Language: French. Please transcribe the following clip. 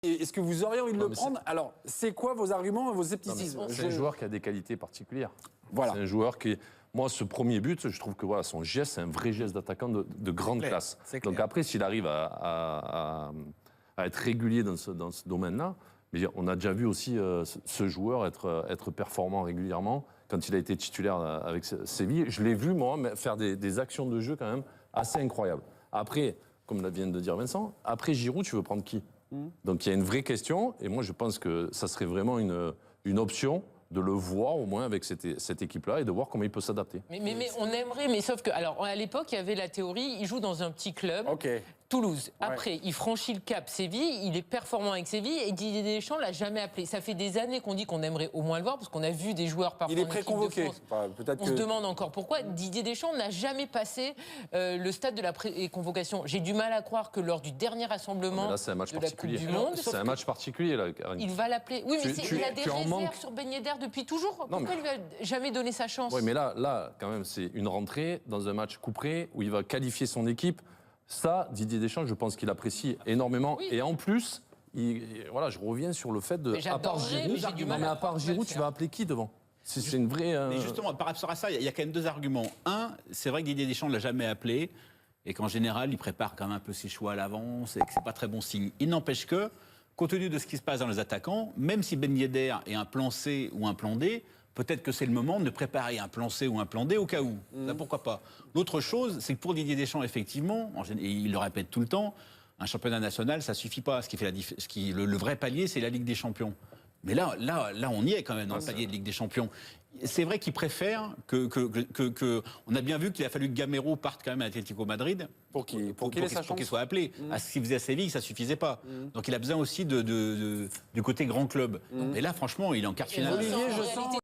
Est-ce que vous auriez envie de le prendre? Alors, c'est quoi vos arguments et vos scepticismes? C'est un joueur qui a des qualités particulières. Voilà. C'est un joueur qui... Moi, ce premier but, je trouve que voilà, son geste, c'est un vrai geste d'attaquant de grande classe. Donc après, s'il arrive à être régulier dans ce domaine-là, on a déjà vu aussi ce joueur être performant régulièrement quand il a été titulaire avec Séville. Je l'ai vu, moi, faire des actions de jeu quand même assez incroyables. Après, comme vient de dire Vincent, après Giroud, tu veux prendre qui? Donc il y a une vraie question, et moi je pense que ça serait vraiment une option de le voir au moins avec cette équipe-là et de voir comment il peut s'adapter. Mais on aimerait, mais sauf que, alors à l'époque, il y avait la théorie, il joue dans un petit club. Toulouse. Après, il franchit le cap Séville, il est performant avec Séville et Didier Deschamps l'a jamais appelé. Ça fait des années qu'on dit qu'on aimerait au moins le voir parce qu'on a vu des joueurs parfois. Il est préconvoqué. On se demande encore pourquoi. Didier Deschamps n'a jamais passé le stade de la préconvocation. J'ai du mal à croire que lors du dernier rassemblement là, c'est un match de la Coupe du Monde, c'est un match particulier là. Il va l'appeler. Oui, mais il a des réserves sur Ben Yedder depuis toujours. Pourquoi il lui a jamais donné sa chance? Oui, mais là, quand même, c'est une rentrée dans un match couperé où il va qualifier son équipe. Ça, Didier Deschamps, je pense qu'il apprécie énormément. Oui. Et en plus, voilà, je reviens sur le fait de... À part Giroud, tu vas appeler qui devant? C'est une vraie... Mais justement, par rapport à ça, il y a quand même deux arguments. Un, c'est vrai que Didier Deschamps ne l'a jamais appelé et qu'en général, il prépare quand même un peu ses choix à l'avance et que ce n'est pas très bon signe. Il n'empêche que, compte tenu de ce qui se passe dans les attaquants, même si Ben Yedder est un plan C ou un plan D, peut-être que c'est le moment de préparer un plan C ou un plan D au cas où. Ça, pourquoi pas. L'autre chose, c'est que pour Didier Deschamps, effectivement, et il le répète tout le temps, un championnat national, ça suffit pas. Le vrai palier, c'est la Ligue des Champions. Mais là, on y est quand même dans le palier de Ligue des Champions. C'est vrai qu'il préfère on a bien vu qu'il a fallu que Gamero parte quand même à Atlético Madrid pour qu'il soit appelé. À ce qu'il faisait à Séville, ça suffisait pas. Donc il a besoin aussi du côté grand club. Et là, franchement, il est en quart de finale. Olivier, je sens...